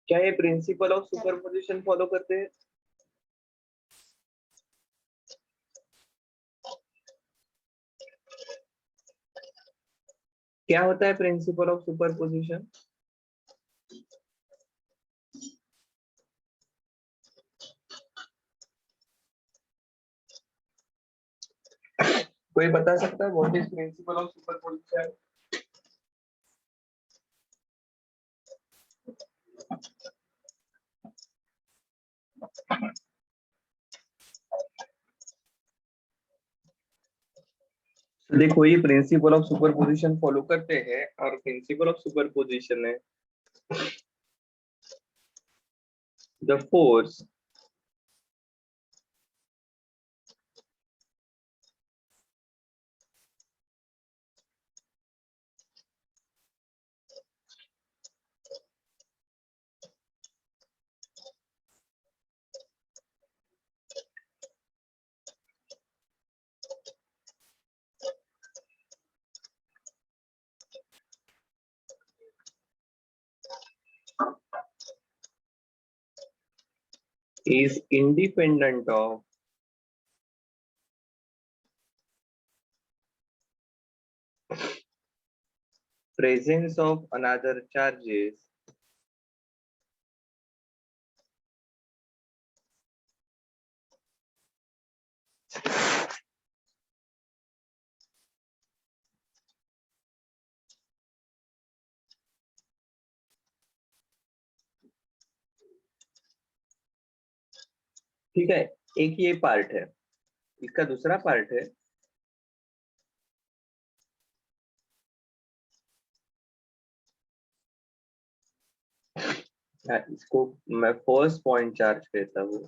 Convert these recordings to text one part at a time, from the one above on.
क्या ये principal of superposition follow करते हैं? क्या होता है प्रिंसिपल ऑफ सुपरपोजिशन? कोई बता सकता है what is principle of superposition? देखो, ये प्रिंसिपल ऑफ सुपरपोजिशन फॉलो करते हैं और प्रिंसिपल ऑफ सुपरपोजिशन है the force is independent of presence of another charges ठीक है। एक ये पार्ट है, इसका दूसरा पार्ट है इसको मैं फर्स्ट पॉइंट चार्ज कहता हूँ।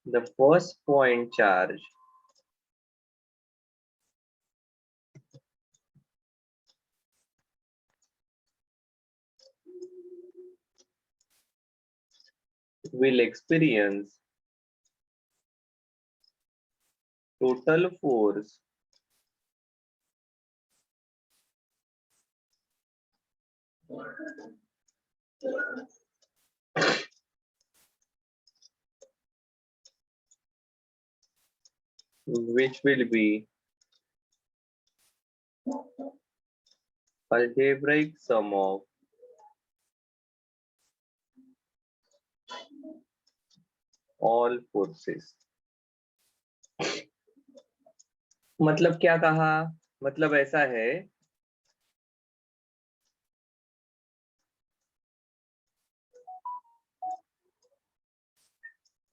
The first point charge will experience total force which will be algebraic sum of all forces। मतलब क्या कहा? मतलब ऐसा है,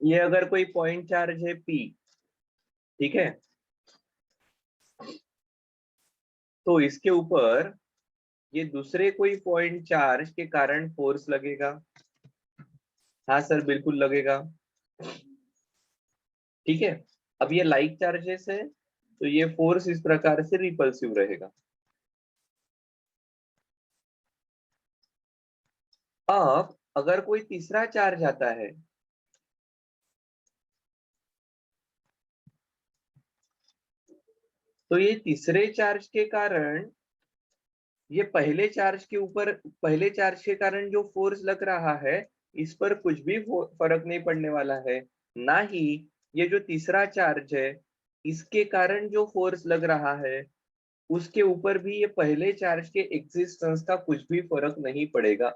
ये अगर कोई पॉइंट चार्ज है P, ठीक है, तो इसके ऊपर ये दूसरे कोई पॉइंट चार्ज के कारण फोर्स लगेगा। हाँ सर, बिल्कुल लगेगा। ठीक है, अब ये लाइक चार्जेस है तो ये फोर्स इस प्रकार से रिपल्सिव रहेगा। अब अगर कोई तीसरा चार्ज आता है तो ये तीसरे चार्ज के कारण ये पहले चार्ज के कारण जो फोर्स लग रहा है इस पर कुछ भी फर्क नहीं पड़ने वाला है। ना ही ये जो तीसरा चार्ज है इसके कारण जो फोर्स लग रहा है उसके ऊपर भी ये पहले चार्ज के एग्जिस्टेंस का कुछ भी फर्क नहीं पड़ेगा।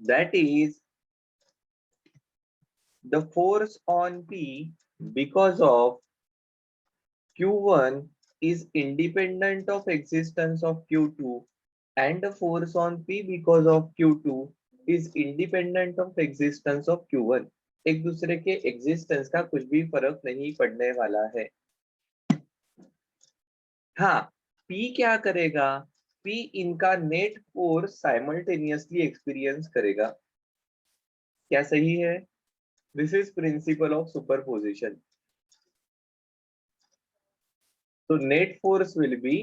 That is the force on P because of Q1 is independent of existence of Q2 and the force on P because of Q2 is independent of existence of Q1। एक दूसरे के एग्जिस्टेंस का कुछ भी फर्क नहीं पड़ने वाला है। हाँ, P क्या करेगा? P इनका नेट फोर्स साइमल्टेनियसली एक्सपीरियंस करेगा। क्या सही है? This is principle of superposition. तो net force will be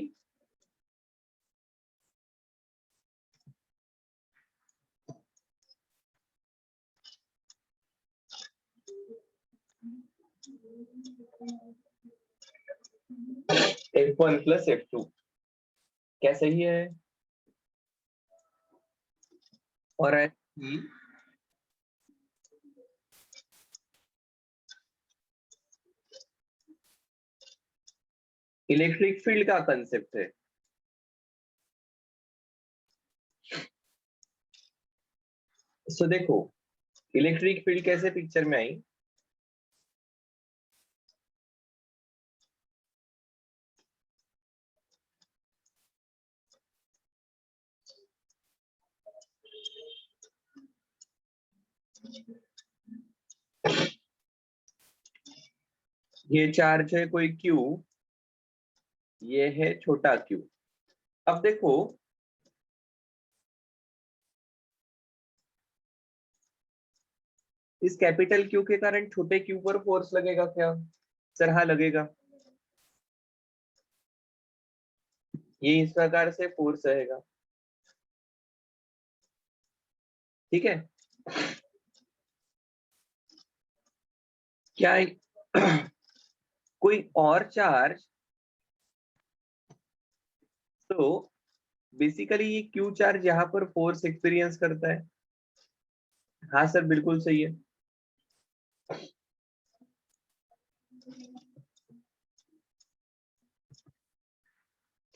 F1 plus F2। क्या सही है? और इलेक्ट्रिक फील्ड का कंसेप्ट है। सो देखो, इलेक्ट्रिक फील्ड कैसे पिक्चर में आई। ये चार्ज है कोई क्यू, ये है छोटा क्यू। अब देखो, इस कैपिटल क्यू के कारण छोटे क्यू पर फोर्स लगेगा क्या? सर हाँ लगेगा। ये इस प्रकार से फोर्स रहेगा, ठीक है। क्या कोई और चार्ज, तो बेसिकली ये क्यू चार्ज यहाँ पर फोर्स एक्सपीरियंस करता है। हाँ सर बिल्कुल सही है।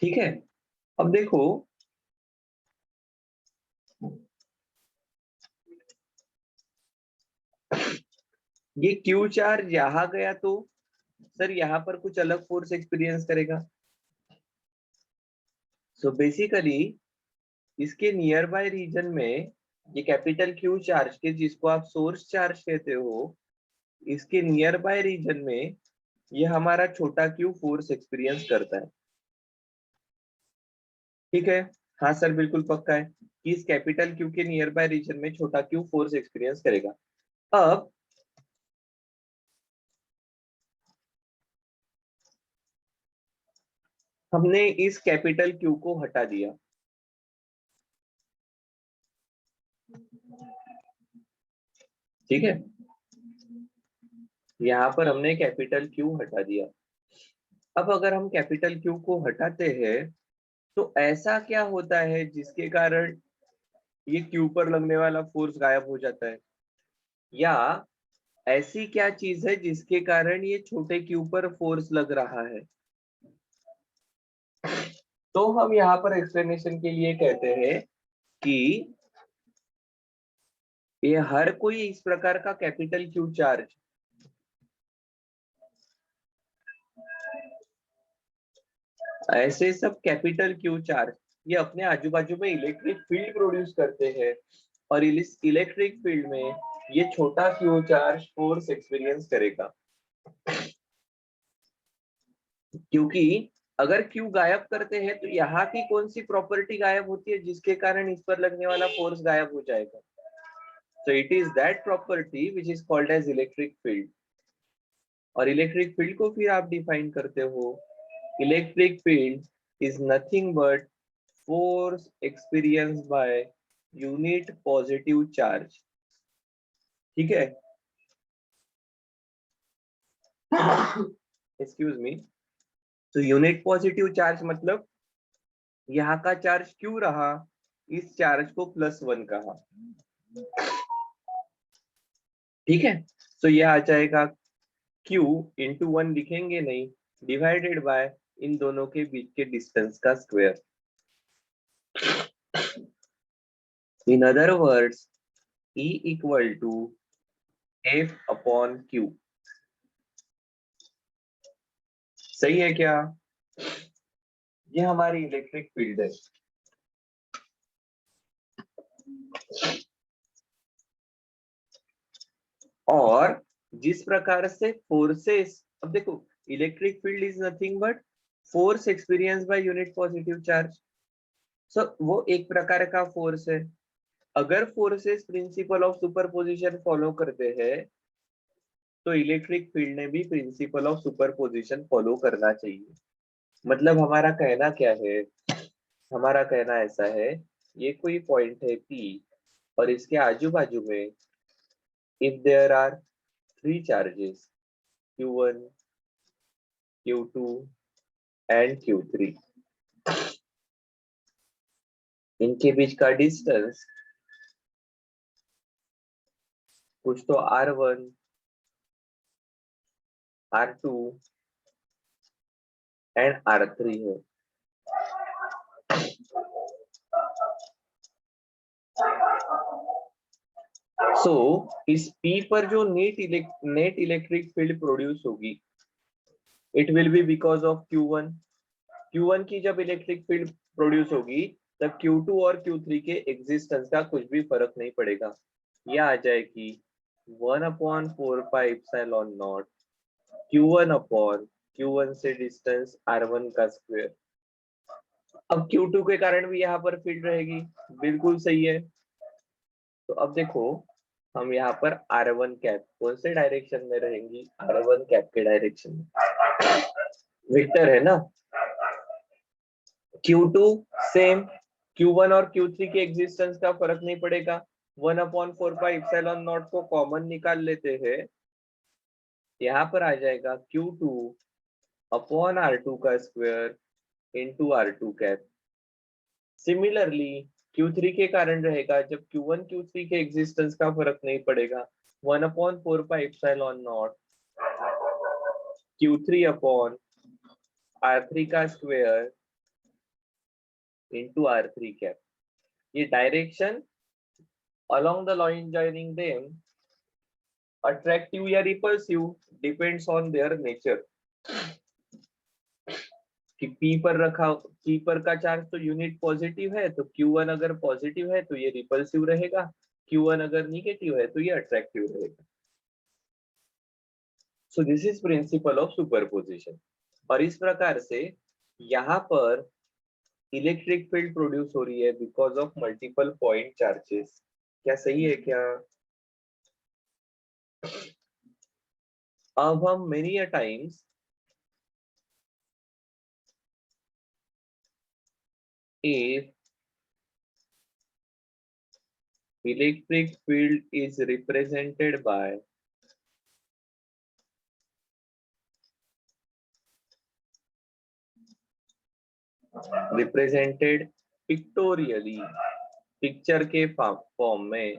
ठीक है, अब देखो, ये क्यू चार्ज यहाँ गया तो सर यहाँ पर कुछ अलग फोर्स एक्सपीरियंस करेगा। सो बेसिकली इसके नियर बाय रीजन में, ये कैपिटल क्यू चार्ज के जिसको आप सोर्स चार्ज कहते हो, इसके नियर बाय रीजन में ये हमारा छोटा क्यू फोर्स एक्सपीरियंस करता है। ठीक है, हाँ सर बिल्कुल पक्का है कि इस कैपिटल क्यू के नियर बाय रीजन में छोटा क्यू फोर्स एक्सपीरियंस करेगा। अब हमने इस कैपिटल क्यू को हटा दिया, ठीक है, यहाँ पर हमने कैपिटल क्यू हटा दिया। अब अगर हम कैपिटल क्यू को हटाते हैं तो ऐसा क्या होता है जिसके कारण ये क्यू पर लगने वाला फोर्स गायब हो जाता है, या ऐसी क्या चीज है जिसके कारण ये छोटे क्यू पर फोर्स लग रहा है। तो हम यहाँ पर एक्सप्लेनेशन के लिए कहते हैं कि ये हर कोई इस प्रकार का कैपिटल क्यू चार्ज ऐसे सब कैपिटल क्यू चार्ज ये अपने आजू बाजू में इलेक्ट्रिक फील्ड प्रोड्यूस करते हैं, और इस इलेक्ट्रिक फील्ड में ये छोटा क्यू चार्ज फोर्स एक्सपीरियंस करेगा। क्योंकि अगर क्यू गायब करते हैं तो यहाँ की कौन सी प्रॉपर्टी गायब होती है जिसके कारण इस पर लगने वाला फोर्स गायब हो जाएगा। So it is that property which is called as electric field। और इलेक्ट्रिक फील्ड को फिर आप डिफाइन करते हो, electric field is nothing but force experience by unit positive charge. ठीक है, एक्सक्यूज मी। तो यूनिट पॉजिटिव चार्ज मतलब यहाँ का चार्ज क्यू रहा, इस चार्ज को +1 कहा। ठीक है, तो यह आ जाएगा Q इंटू 1 लिखेंगे नहीं, डिवाइडेड बाय इन दोनों के बीच के डिस्टेंस का square. In other words E equal to F/Q। सही है क्या? ये हमारी इलेक्ट्रिक फील्ड है। और जिस प्रकार से फोर्सेस, अब देखो, electric field is nothing but force experience by unit positive charge. So वो एक प्रकार का फोर्स है। अगर forces principle of superposition follow करते हैं तो इलेक्ट्रिक फील्ड ने भी प्रिंसिपल ऑफ सुपरपोजिशन फॉलो करना चाहिए। मतलब हमारा कहना क्या है, हमारा कहना ऐसा है, ये कोई पॉइंट है P और इसके आजू बाजू में if there are 3 charges Q1, Q2 and Q3, इनके बीच का डिस्टेंस कुछ तो R1, R2 एंड R3 है। सो इस P पर जो नेट इलेक्ट्रिक फील्ड प्रोड्यूस होगी, it will be because of Q1। Q1 की जब इलेक्ट्रिक फील्ड प्रोड्यूस होगी तब Q2 और Q3 के एग्जिस्टेंस का कुछ भी फर्क नहीं पड़ेगा। यह आ जाएगी 1/4πε0 Q1 अपॉन Q1 से डिस्टेंस R1 का स्क्वायर। अब Q2 के कारण भी यहाँ पर फील्ड रहेगी, बिल्कुल सही है। तो अब देखो, हम यहाँ पर R1 कैप कौन से डायरेक्शन में रहेंगी? R1 कैप के डायरेक्शन में, वेक्टर है ना। Q2 सेम, Q1 और Q3 के एग्जिस्टेंस का फर्क नहीं पड़ेगा। 1/4πε0 को कॉमन निकाल लेते हैं, यहाँ पर आ जाएगा Q2 अपॉन R2 का square into R2 cap. Similarly Q3 के कारण रहेगा, जब Q1 Q3 के एग्जिस्टेंस का फर्क नहीं पड़ेगा। 1/4πε0 Q3 अपॉन R3 का स्क्वायर इंटू R3 कैप। ये direction along the line joining them attractive या repulsive depends on their nature। कि P पर का चार्ज तो यूनिट पॉजिटिव है, तो Q1 अगर पॉजिटिव है तो ये रिपल्सिव रहेगा, Q1 अगर निगेटिव है तो ये अट्रैक्टिव रहेगा। So this is principle of superposition. और इस प्रकार से यहाँ पर इलेक्ट्रिक फील्ड प्रोड्यूस हो रही है because of multiple point charges. क्या सही है क्या? अब हम many a times if electric field is represented pictorially, picture के फॉर्म में,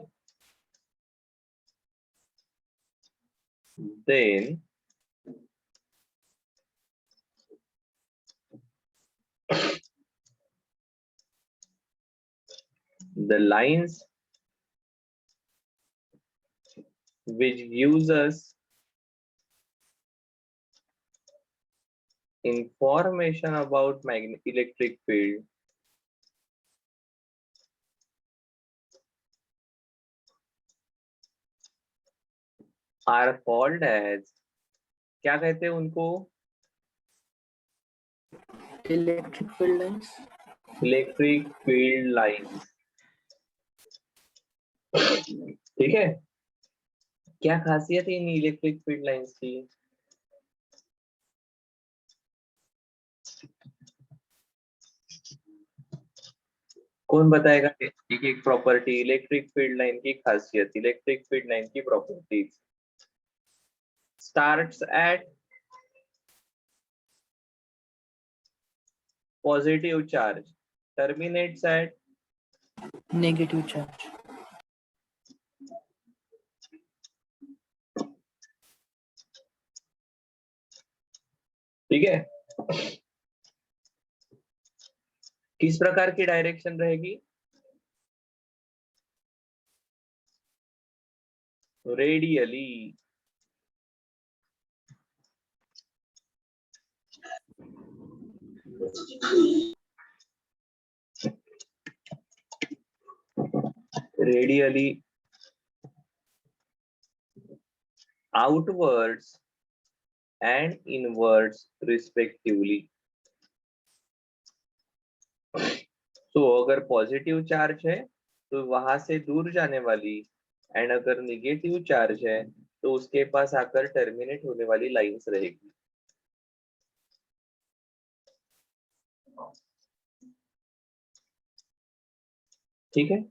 then the lines which gives us information about electric field are called as, क्या कहते हैं उनको? Electric field lines. Electric field lines, ठीक है। क्या खासियत है इन इलेक्ट्रिक फील्ड लाइंस की? कौन बताएगा एक एक प्रॉपर्टी, इलेक्ट्रिक फील्ड लाइन की खासियत, इलेक्ट्रिक फील्ड लाइन की properties? Starts at positive charge, terminates at negative charge. ठीक है। किस प्रकार की डायरेक्शन रहेगी? Radially. Radially outwards and inwards respectively। तो अगर पॉजिटिव चार्ज है तो वहां से दूर जाने वाली, एंड अगर निगेटिव चार्ज है तो उसके पास आकर टर्मिनेट होने वाली लाइंस रहेगी। ठीक है।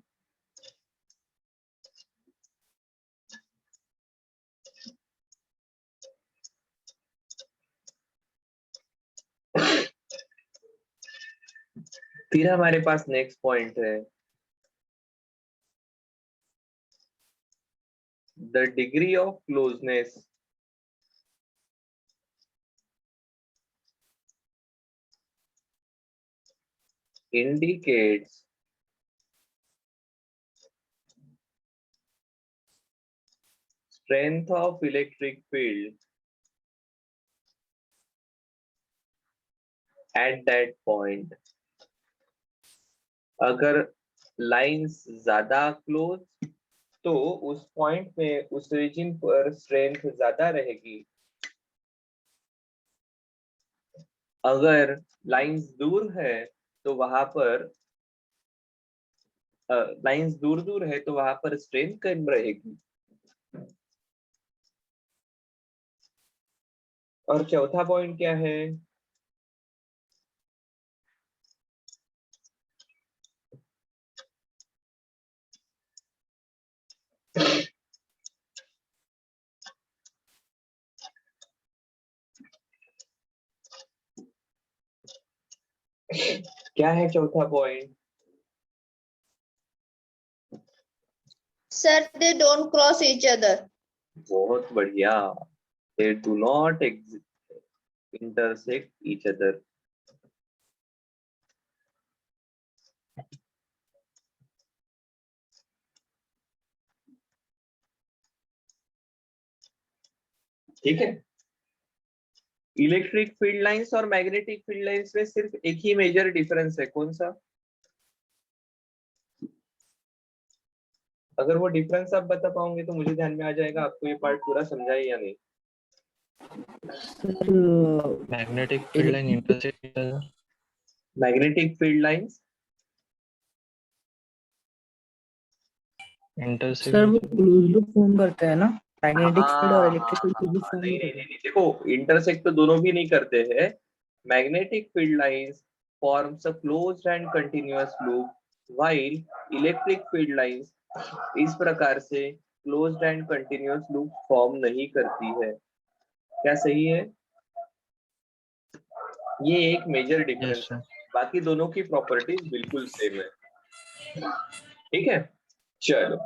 फिर हमारे पास नेक्स्ट पॉइंट है the degree of closeness indicates strength of electric field at that point. अगर लाइंस ज्यादा क्लोज तो उस पॉइंट पे उस रीजन पर स्ट्रेंथ ज्यादा रहेगी। अगर लाइंस दूर है तो वहां पर लाइंस दूर दूर है तो वहां पर स्ट्रेंथ कम रहेगी। और चौथा पॉइंट क्या है? क्या है चौथा point? Sir, they don't cross each other. बहुत बढ़िया। They do not intersect each other. ठीक है। इलेक्ट्रिक फील्ड लाइंस और मैग्नेटिक फील्ड लाइंस में सिर्फ एक ही मेजर डिफरेंस है, कौन सा? अगर वो डिफरेंस आप बता पाओगे तो मुझे ध्यान में आ जाएगा आपको ये पार्ट पूरा समझा है या नहीं। Magnetic field line intersect magnetic field lines sir वो क्लोज लूप फॉर्म करते हैं ना, मैग्नेटिक फील्ड और हाँ, इलेक्ट्रिक फील्ड को भी फॉर्म नहीं नहीं नहीं करते। नहीं, देखो इंटरसेक्ट तो दोनों भी नहीं करते हैं। Magnetic field lines forms a closed end continuous loop while electric field lines इस प्रकार से closed end continuous loop form नहीं करती है। क्या सही है? ये एक मेजर डिफरेंस है, बाकी दोनों की प्रॉपर्टीज बिल्कुल सेम है। ठीक है, चलो।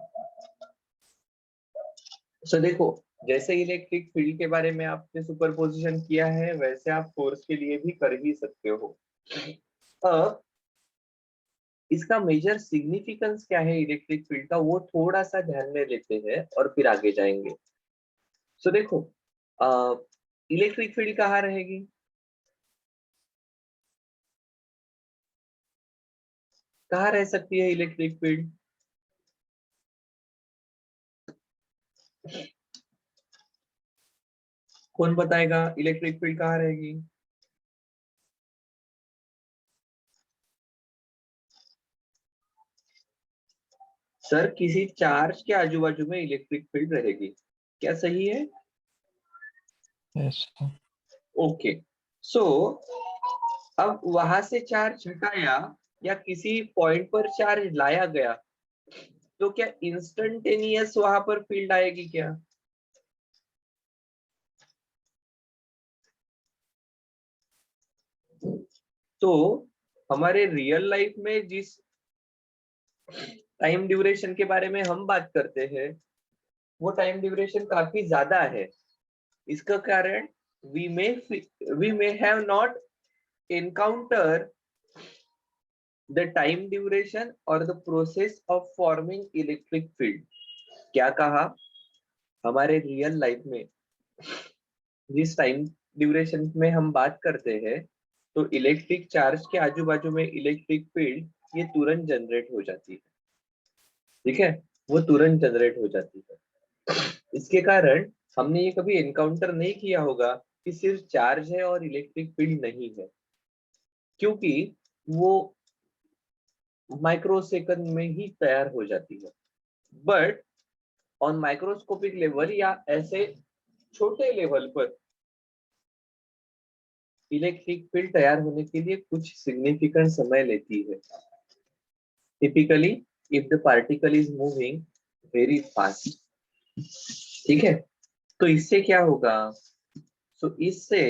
सो देखो, जैसे इलेक्ट्रिक फील्ड के बारे में आपने सुपरपोजिशन किया है वैसे आप फोर्स के लिए भी कर ही सकते हो। अब इसका मेजर सिग्निफिकेंस क्या है इलेक्ट्रिक फील्ड का, वो थोड़ा सा ध्यान में लेते हैं और फिर आगे जाएंगे। सो देखो, इलेक्ट्रिक फील्ड कहाँ रहेगी? कहाँ रह सकती है इलेक्ट्रिक फील्ड? कौन बताएगा इलेक्ट्रिक फील्ड कहाँ रहेगी? सर, किसी चार्ज के आजू बाजू में इलेक्ट्रिक फील्ड रहेगी, क्या सही है? ओके, सो अब वहां से चार्ज हटाया या किसी पॉइंट पर चार्ज लाया गया तो क्या इंस्टेंटेनियस वहां पर फील्ड आएगी क्या? तो हमारे रियल लाइफ में जिस टाइम ड्यूरेशन के बारे में हम बात करते हैं वो टाइम ड्यूरेशन काफी ज्यादा है। इसका कारण we may have not encounter the time duration और the process of forming electric field. क्या कहा? हमारे रियल लाइफ में जिस टाइम ड्यूरेशन में हम बात करते हैं तो इलेक्ट्रिक चार्ज के आजू बाजू में इलेक्ट्रिक फील्ड ये तुरंत जनरेट हो जाती है। ठीक है, वो तुरंत जनरेट हो जाती है। इसके कारण हमने ये कभी एनकाउंटर नहीं किया होगा कि सिर्फ चार्ज है और इलेक्ट्रिक फील्ड नहीं है, क्योंकि वो माइक्रोसेकंड में ही तैयार हो जाती है। बट ऑन माइक्रोस्कोपिक लेवल या ऐसे छोटे लेवल पर इलेक्ट्रिक फील्ड तैयार होने के लिए कुछ सिग्निफिकेंट समय लेती है। Typically if the particle is moving very fast. ठीक है, तो इससे क्या होगा? इससे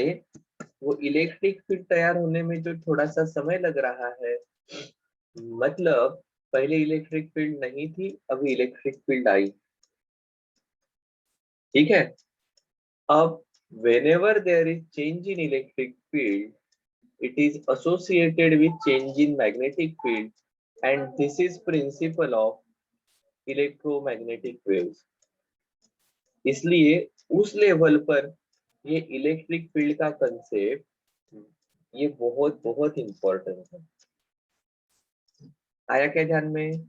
वो इलेक्ट्रिक फील्ड तैयार होने में जो थोड़ा सा समय लग रहा है, मतलब पहले इलेक्ट्रिक फील्ड नहीं थी, अभी इलेक्ट्रिक फील्ड आई, ठीक है। अब whenever there is change in electric field, it is associated with change in magnetic field, and this is principle of electromagnetic waves. इसलिए उस लेवल पर ये इलेक्ट्रिक फील्ड का कंसेप्ट ये बहुत बहुत इंपॉर्टेंट है। आया क्या ध्यान में?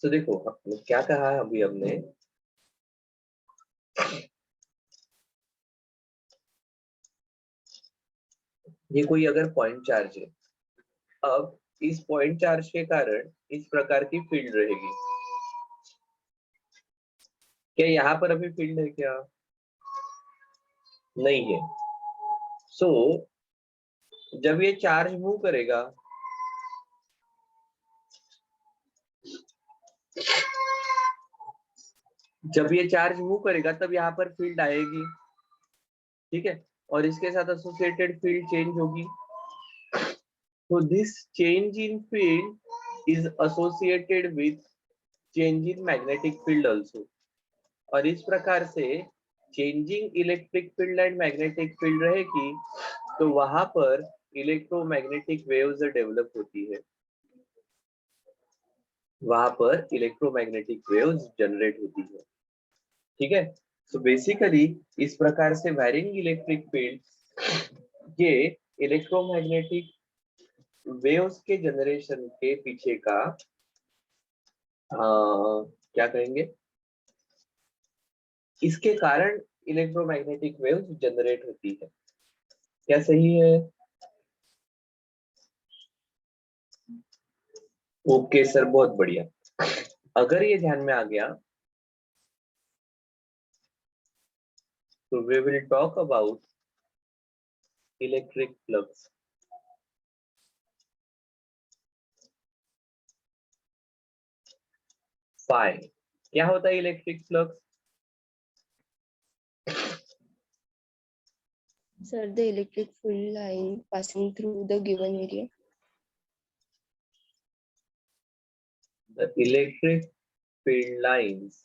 तो देखो हमने क्या कहा अभी हमने, ये कोई अगर पॉइंट चार्ज है, अब इस पॉइंट चार्ज के कारण इस प्रकार की फील्ड रहेगी। क्या यहाँ पर अभी फील्ड है क्या? नहीं है। सो जब ये चार्ज मूव करेगा, जब ये चार्ज मूव करेगा तब यहाँ पर फील्ड आएगी, ठीक है, और इसके साथ एसोसिएटेड फील्ड चेंज होगी। तो this change in field is associated with change in magnetic field also, और इस प्रकार से changing electric field and magnetic field रहेगी, तो वहां पर इलेक्ट्रोमैग्नेटिक वेव्स डेवलप होती है, वहां पर इलेक्ट्रोमैग्नेटिक वेव्स जनरेट होती है, ठीक है। सो बेसिकली इस प्रकार से वैरिंग इलेक्ट्रिक फील्ड ये इलेक्ट्रोमैग्नेटिक वेव्स के जनरेशन के पीछे का क्या कहेंगे, इसके कारण इलेक्ट्रोमैग्नेटिक वेव्स जनरेट होती है। क्या सही है? ओके सर, बहुत बढ़िया। अगर ये ध्यान में आ गया तो we will talk about electric flux. Phi क्या होता है electric flux? Sir, the electric field line passing through the given area. The electric field lines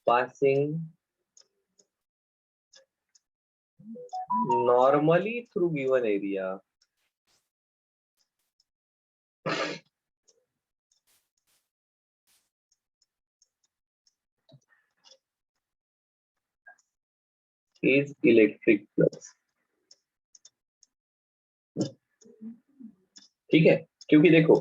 passing normally through given area is electric flux, ठीक है। क्योंकि देखो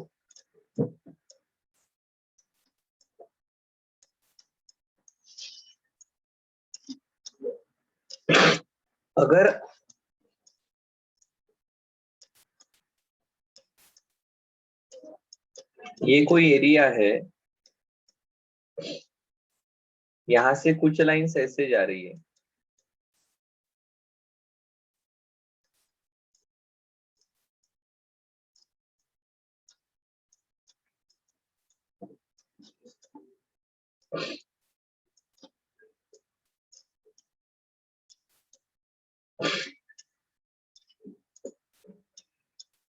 अगर ये कोई एरिया है, यहां से कुछ लाइंस ऐसे जा रही है,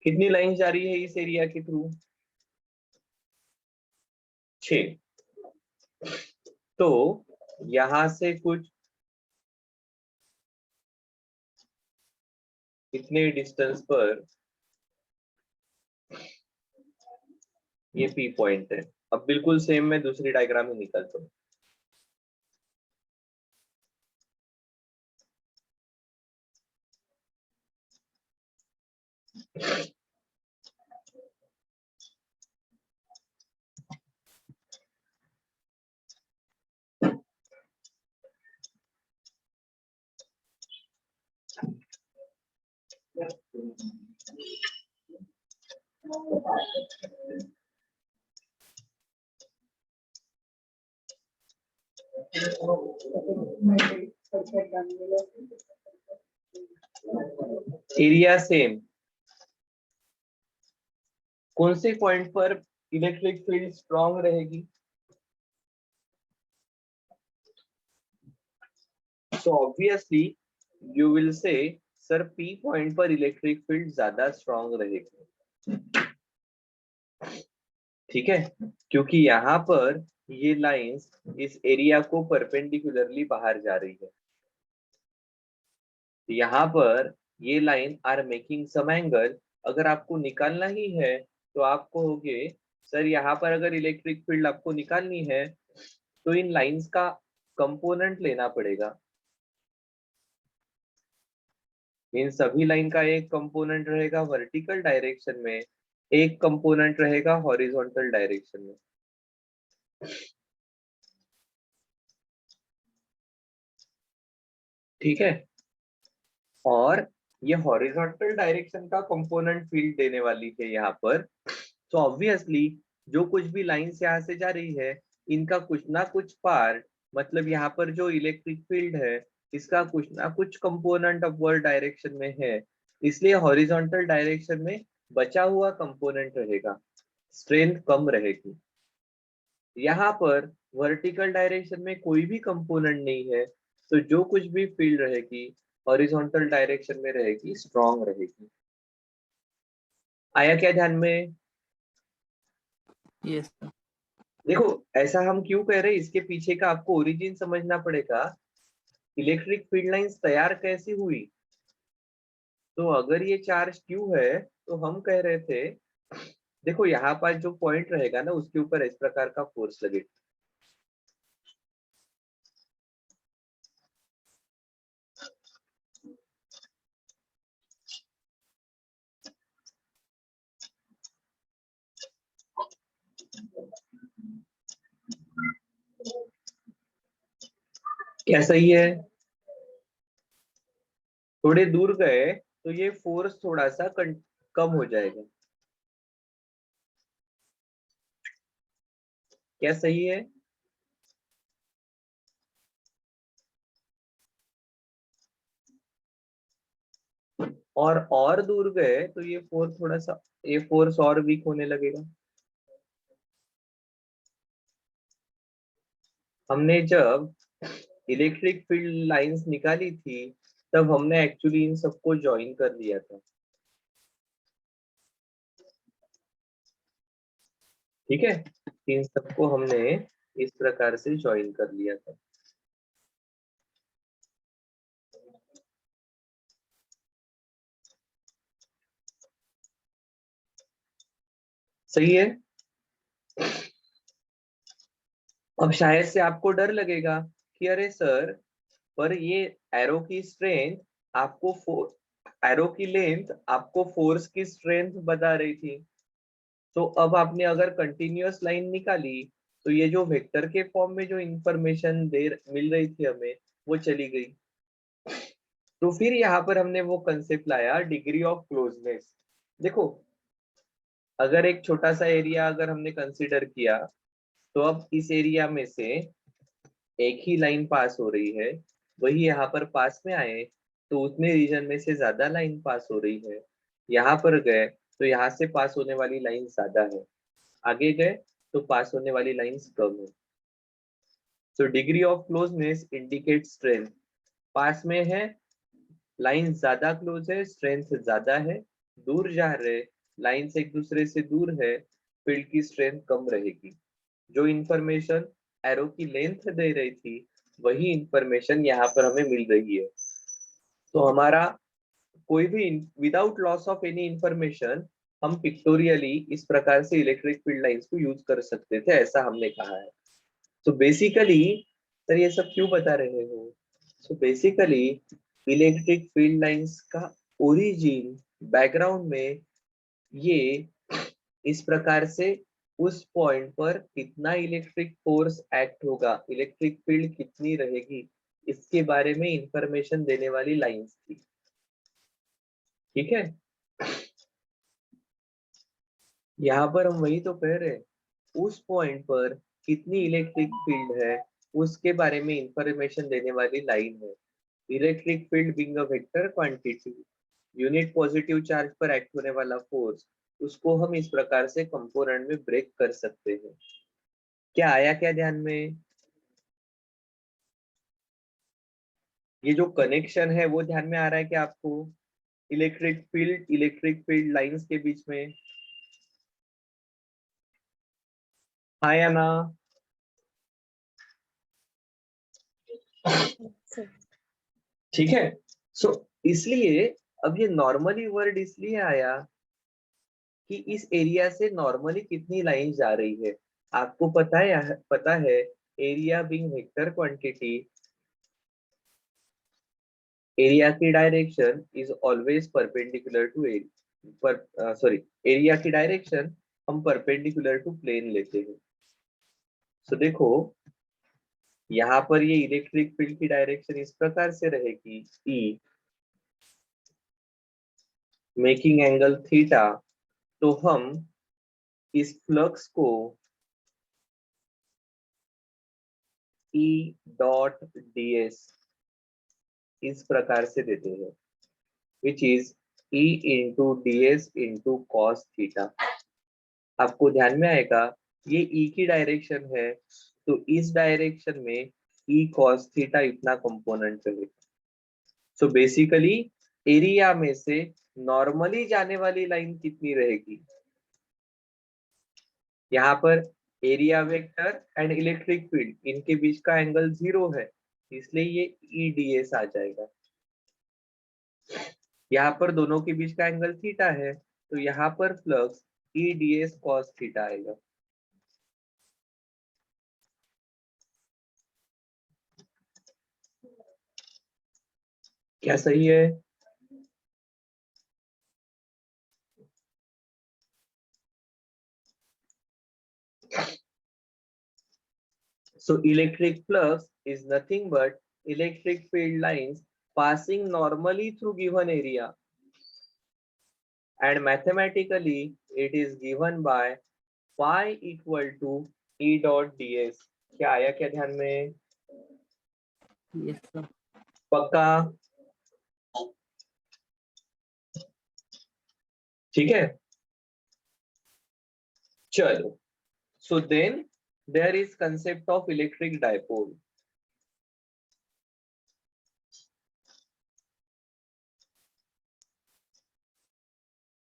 कितनी लाइंस जा रही है इस एरिया के थ्रू? 6। तो यहां से कुछ इतने डिस्टेंस पर ये पी पॉइंट है। अब बिल्कुल सेम मैं दूसरी डायग्राम में निकालता हूँ। एरिया सेम, कौन से पॉइंट पर इलेक्ट्रिक फील्ड स्ट्रांग रहेगी? So obviously you will say sir P point पर इलेक्ट्रिक फील्ड ज्यादा स्ट्रॉन्ग रहेगा, ठीक है, क्योंकि यहाँ पर ये लाइंस इस एरिया को परपेंडिकुलरली बाहर जा रही है। यहाँ पर ये line are making some angle. अगर आपको निकालना ही है तो आप कहोगे सर यहाँ पर अगर इलेक्ट्रिक फील्ड आपको निकालनी है तो इन लाइंस का कंपोनेंट लेना पड़ेगा। इन सभी लाइन का एक कंपोनेंट रहेगा वर्टिकल डायरेक्शन में, एक कंपोनेंट रहेगा हॉरिजॉन्टल डायरेक्शन में। ठीक है, और ये हॉरिजॉन्टल डायरेक्शन का कंपोनेंट फील्ड देने वाली है यहाँ पर। तो ऑब्वियसली जो कुछ भी लाइंस यहाँ से जा रही है इनका कुछ ना कुछ पार्ट, मतलब यहाँ पर जो इलेक्ट्रिक फील्ड है इसका कुछ ना कुछ कंपोनेंट अपवर्ड डायरेक्शन में है, इसलिए हॉरिजॉन्टल डायरेक्शन में बचा हुआ कंपोनेंट रहेगा, स्ट्रेंथ कम रहेगी। यहाँ पर वर्टिकल डायरेक्शन में कोई भी कंपोनेंट नहीं है, तो जो कुछ भी फील्ड रहेगी हॉरिजॉन्टल डायरेक्शन में रहेगी, स्ट्रॉन्ग रहेगी। आया क्या ध्यान में? यस। देखो ऐसा हम क्यों कह रहे हैं, इसके पीछे का आपको ओरिजिन समझना पड़ेगा। इलेक्ट्रिक फील्ड लाइंस तैयार कैसी हुई? तो अगर ये चार्ज क्यू है तो हम कह रहे थे, देखो यहाँ पर जो पॉइंट रहेगा ना उसके ऊपर इस प्रकार का फोर्स लगेगा। क्या सही है? थोड़े दूर गए तो ये फोर्स थोड़ा सा कम हो जाएगा। क्या सही है? और दूर गए तो ये फोर्स थोड़ा सा, ये फोर्स और वीक होने लगेगा। हमने जब इलेक्ट्रिक फील्ड लाइंस निकाली थी तब हमने एक्चुअली इन सबको ज्वाइन कर लिया था, ठीक है, इन सबको हमने इस प्रकार से ज्वाइन कर लिया था। सही है। अब शायद से आपको डर लगेगा कि अरे सर, पर ये एरो की स्ट्रेंथ आपको एरो की लेंथ आपको फोर्स की स्ट्रेंथ बता रही थी, तो अब आपने अगर कंटिन्यूअस लाइन निकाली तो ये जो वेक्टर के फॉर्म में जो इंफॉर्मेशन मिल रही थी हमें वो चली गई। तो फिर यहाँ पर हमने वो कंसेप्ट लाया डिग्री ऑफ क्लोजनेस। देखो अगर एक छोटा सा एरिया अगर हमने कंसीडर किया तो अब इस एरिया में से एक ही लाइन पास हो रही है, वही यहाँ पर पास में आए तो उतने रीजन में से ज्यादा लाइन पास हो रही है। यहाँ पर गए तो यहाँ से पास होने वाली लाइन ज्यादा है, आगे गए तो पास होने वाली लाइंस कम है। तो degree of closeness indicate strength. पास में है, लाइन ज्यादा क्लोज है, स्ट्रेंथ ज्यादा है। दूर जा रहे, लाइन से एक दूसरे से दूर है, फील्ड की स्ट्रेंथ कम रहेगी। जो इंफॉर्मेशन एरो की लेंथ दे रही थी वही इंफॉर्मेशन यहाँ पर हमें मिल रही है। तो हमारा कोई भी without loss of any information हम पिक्टोरियली इस प्रकार से इलेक्ट्रिक फील्ड लाइंस को यूज कर सकते थे, ऐसा हमने कहा है। तो बेसिकली सर ये सब क्यों बता रहे हो? So basically electric field lines का ओरिजिन बैकग्राउंड में ये इस प्रकार से उस पॉइंट पर कितना इलेक्ट्रिक फोर्स एक्ट होगा, इलेक्ट्रिक फील्ड कितनी रहेगी, इसके बारे में इंफॉर्मेशन देने वाली लाइंस थी, ठीक है। यहाँ पर हम वही तो कह रहे हैं, उस पॉइंट पर कितनी इलेक्ट्रिक फील्ड है उसके बारे में इंफॉर्मेशन देने वाली लाइन है। Electric field being a vector quantity, unit positive charge पर एक्ट होने वाला फोर्स, उसको हम इस प्रकार से कंपोनेंट में ब्रेक कर सकते हैं। क्या आया क्या ध्यान में? ये जो कनेक्शन है वो ध्यान में आ रहा है क्या आपको? इलेक्ट्रिक फील्ड लाइंस के बीच में, हाँ या ना? ठीक है। सो इसलिए अब ये नॉर्मली वर्ड इसलिए आया कि इस एरिया से नॉर्मली कितनी लाइन जा रही है। आपको पता है area being vector quantity, area की direction is always perpendicular to area की डायरेक्शन हम परपेंडिकुलर टू प्लेन लेते हैं। सो देखो यहाँ पर ये इलेक्ट्रिक फील्ड की डायरेक्शन इस प्रकार से रहेगी, ई मेकिंग एंगल थीटा। तो हम इस फ्लक्स को E डॉट ds इस प्रकार से देते हैं, which is E into ds into cos theta. आपको ध्यान में आएगा ये E की डायरेक्शन है, तो इस डायरेक्शन में E cos थीटा इतना कंपोनेंट चलेगा। सो बेसिकली एरिया में से नॉर्मली जाने वाली लाइन कितनी रहेगी? यहाँ पर area vector and electric field इनके बीच का एंगल 0 है, इसलिए ये EDS आ जाएगा। यहाँ पर दोनों के बीच का एंगल थीटा है, तो यहाँ पर फ्लक्स EDS cos थीटा आएगा। क्या सही है? So electric flux is nothing but electric field lines passing normally through given area, and mathematically it is given by phi equal to E dot ds। क्या आया क्या ध्यान में? Yes, sir. पक्का? ठीक है, चलो। So then there is concept of electric dipole।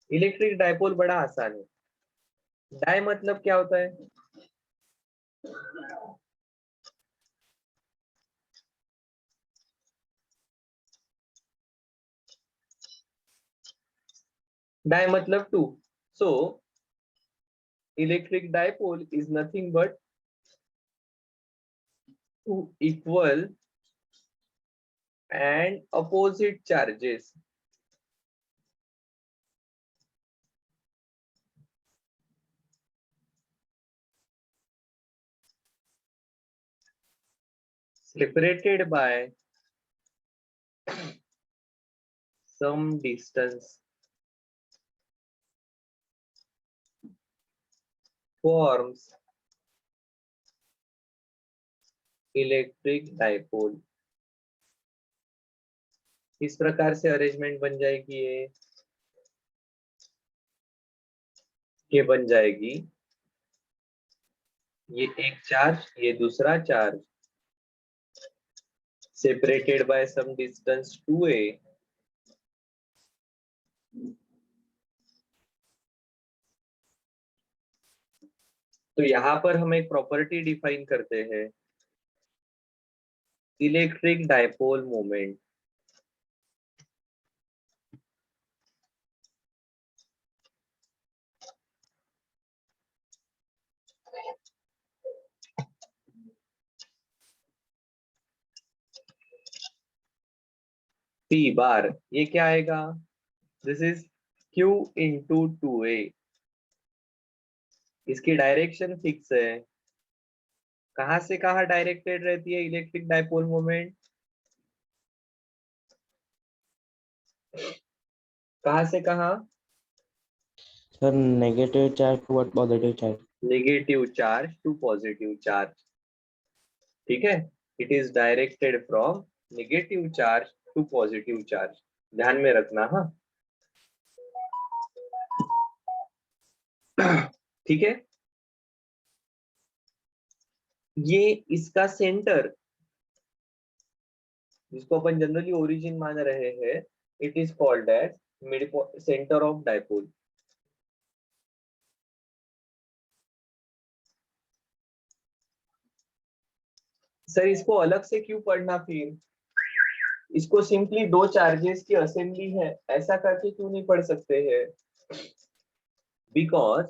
Electric dipole बड़ा आसान है। डाई मतलब क्या होता है? डाई मतलब two. So electric dipole is nothing but two equal and opposite charges separated by some distance forms electric dipole. इस प्रकार से अरेंजमेंट बन जाएगी ये बन जाएगी, ये एक चार्ज, ये दूसरा charge, separated by some distance 2a, तो यहाँ पर हम एक प्रॉपर्टी डिफाइन करते हैं, इलेक्ट्रिक डायपोल मोमेंट। P बार, ये क्या आएगा? This is Q into 2a। इसकी डायरेक्शन फिक्स है, कहां से कहां डायरेक्टेड रहती है इलेक्ट्रिक डायपोल मोमेंट? कहां से कहां? Sir negative charge toward positive charge. Negative charge to positive charge. ठीक है, it is directed from negative charge to positive charge, ध्यान में रखना। हाँ, ठीक है। ये इसका सेंटर जिसको अपन जनरली ओरिजिन मान रहे हैं, it is called as mid centre of dipole. Sir इसको अलग से क्यों पढ़ना, फिर इसको सिंपली दो चार्जेस की असेंबली है ऐसा करके क्यों नहीं पढ़ सकते हैं? बिकॉज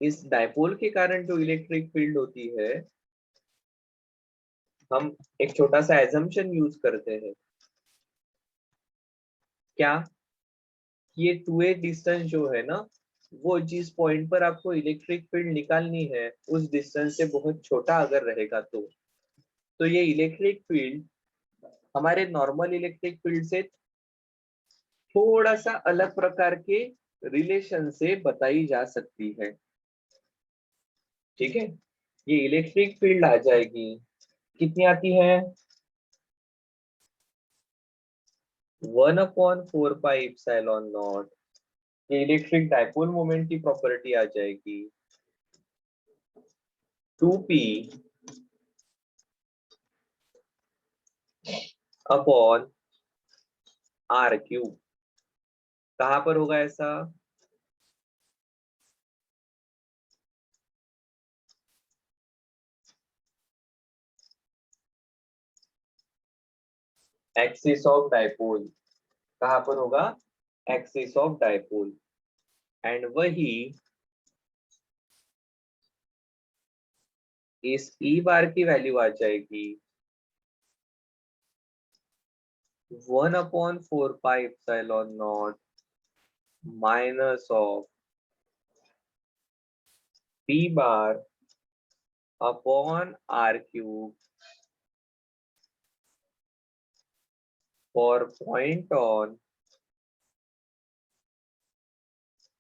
इस डायपोल के कारण जो इलेक्ट्रिक फील्ड होती है, हम एक छोटा सा एजम्पशन यूज करते हैं। क्या? ये 2a डिस्टेंस जो है ना, वो जिस पॉइंट पर आपको इलेक्ट्रिक फील्ड निकालनी है उस डिस्टेंस से बहुत छोटा अगर रहेगा तो ये इलेक्ट्रिक फील्ड हमारे नॉर्मल इलेक्ट्रिक फील्ड से थोड़ा सा अलग प्रकार के रिलेशन से बताई जा सकती है। ठीक है, ये इलेक्ट्रिक फील्ड आ जाएगी, कितनी आती है? 1/4πε0। ये इलेक्ट्रिक डायपोल मोमेंट की प्रॉपर्टी आ जाएगी 2p अपॉन r³। कहां पर होगा ऐसा? Axis of dipole. कहां पर होगा? Axis of dipole. एंड वही इस ई बार की वैल्यू आ जाएगी 1/4πε0 minus of p bar upon r³ for point on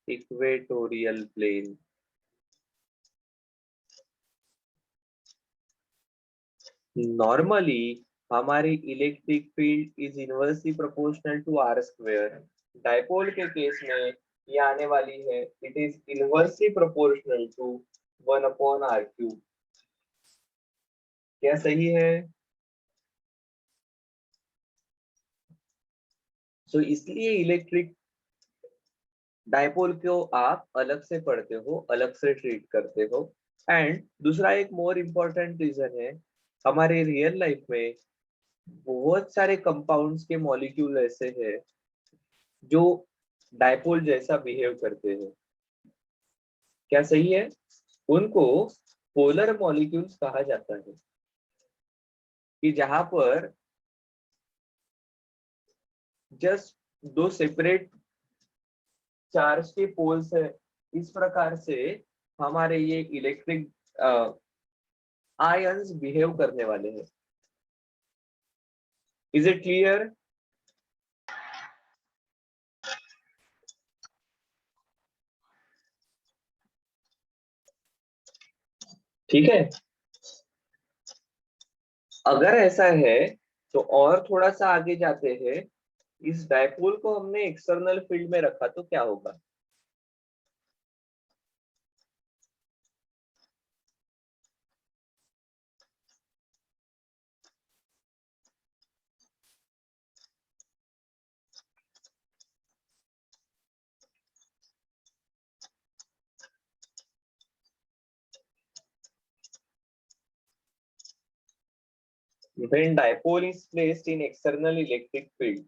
equatorial plane. Normally हमारी electric field is inversely proportional to r²। Dipole के केस में ये आने वाली है, it is inversely proportional to 1/r³। क्या सही है? सो इसलिए इलेक्ट्रिक डायपोल को आप अलग से पढ़ते हो, अलग से ट्रीट करते हो। एंड दूसरा एक मोर इम्पोर्टेंट रीजन है, हमारे रियल लाइफ में बहुत सारे कंपाउंड्स के मॉलिक्यूल ऐसे हैं जो डायपोल जैसा बिहेव करते हैं। क्या सही है? उनको पोलर मॉलिक्यूल्स कहा जाता है, कि जहां पर जस्ट दो सेपरेट चार्ज के पोल्स है। इस प्रकार से हमारे ये इलेक्ट्रिक आयंस बिहेव करने वाले हैं। Is it clear? ठीक है, अगर ऐसा है तो और थोड़ा सा आगे जाते हैं। इस डायपोल को हमने एक्सटर्नल फील्ड में रखा तो क्या होगा? When dipole is placed in external electric field,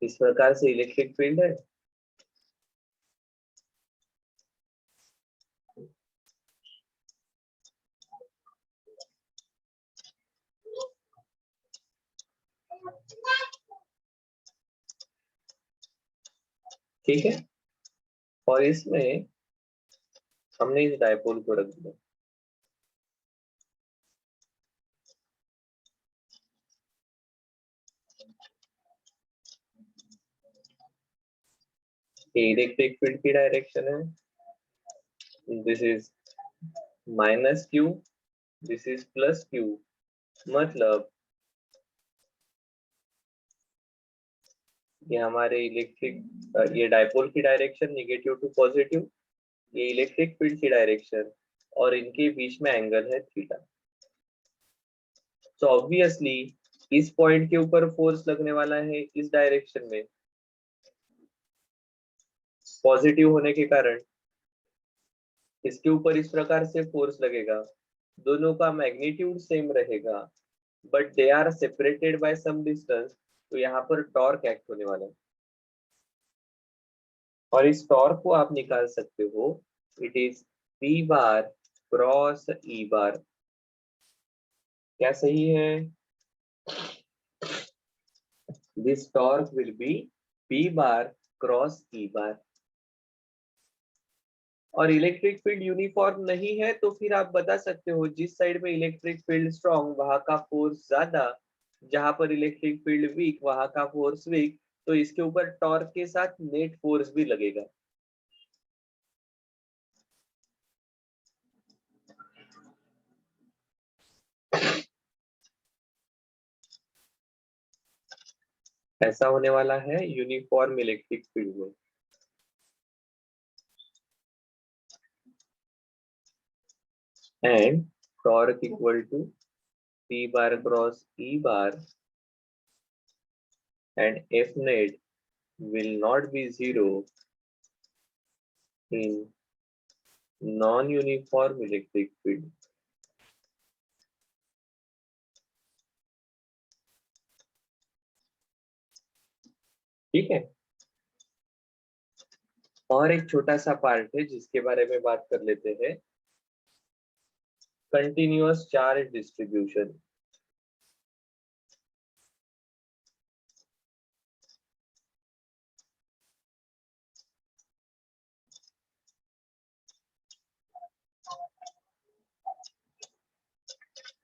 इस प्रकार से इलेक्ट्रिक फील्ड है। ठीक है, और इसमें हमने इस डायपोल को रख दिया। इलेक्ट्रिक फील्ड की डायरेक्शन है, this is -q, this is +q। मतलब ये हमारे इलेक्ट्रिक ये डायपोल की डायरेक्शन नेगेटिव टू पॉजिटिव, ये इलेक्ट्रिक फील्ड की डायरेक्शन, और इनके बीच में एंगल है थीटा। सो ऑब्वियसली इस पॉइंट के ऊपर फोर्स लगने वाला है इस डायरेक्शन में, पॉजिटिव होने के कारण इसके ऊपर इस प्रकार से फोर्स लगेगा, दोनों का मैग्नीट्यूड सेम रहेगा, but they are separated by some distance, तो यहाँ पर टॉर्क एक्ट होने वाला है। और इस टॉर्क को आप निकाल सकते हो, it is P bar cross E बार। क्या सही है? This torque will be P bar cross E बार। और इलेक्ट्रिक फील्ड यूनिफॉर्म नहीं है तो फिर आप बता सकते हो जिस साइड में इलेक्ट्रिक फील्ड स्ट्रॉन्ग वहां का फोर्स ज्यादा, जहां पर इलेक्ट्रिक फील्ड वीक वहां का फोर्स वीक, तो इसके ऊपर टॉर्क के साथ नेट फोर्स भी लगेगा। ऐसा होने वाला है यूनिफॉर्म इलेक्ट्रिक फील्ड में। And torque equal to P bar cross E bar and F net will not be zero in non-uniform electric field. ठीक है। और एक छोटा सा पार्ट है जिसके बारे में बात कर लेते हैं, कंटिन्यूअस चार्ज डिस्ट्रीब्यूशन।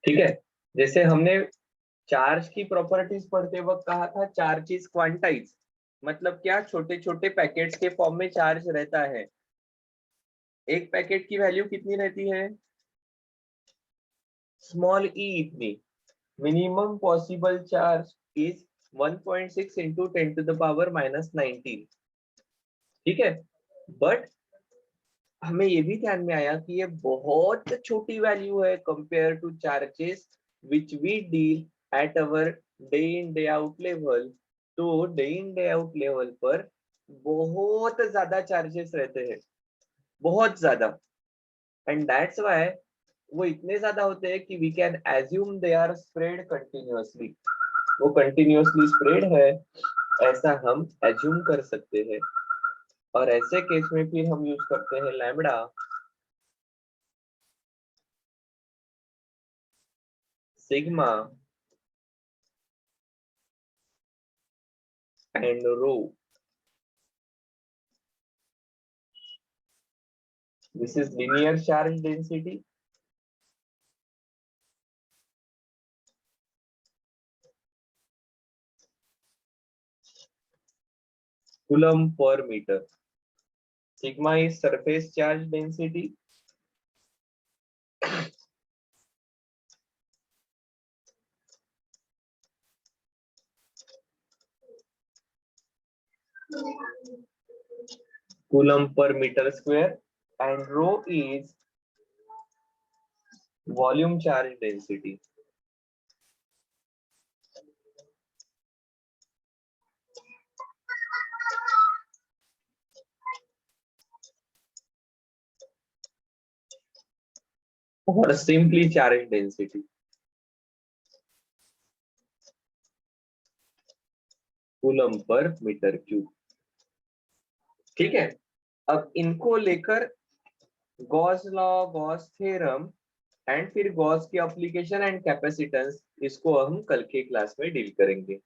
ठीक है, जैसे हमने चार्ज की प्रॉपर्टीज पढ़ते वक्त कहा था, चार्ज इज क्वांटाइज, मतलब क्या, छोटे छोटे पैकेट्स के फॉर्म में चार्ज रहता है। एक पैकेट की वैल्यू कितनी रहती है? स्मॉल ई इतनी। Minimum possible charge is 1.6 into 10 to the power -19। ठीक है, बट हमें ये भी ध्यान में आया कि ये बहुत छोटी वैल्यू है compare to charges which we deal at our day in day out level. तो day in day out level पर बहुत ज्यादा चार्जेस रहते हैं, बहुत ज्यादा, एंड दैट्स व्हाई वो इतने ज्यादा होते हैं कि we can assume they are spread continuously. वो कंटिन्यूअसली स्प्रेड है ऐसा हम एज्यूम कर सकते हैं। और ऐसे केस में फिर हम यूज करते हैं lambda, sigma and rho. This is linear charge density, coulomb per meter. Sigma is surface charge density, coulomb per meter square, and rho is volume charge density. or simply charge density. Coulomb per metre cube. ठीक है, अब इनको लेकर Gauss law, Gauss theorem and फिर Gauss की application and capacitance, इसको हम कल के क्लास में डील करेंगे।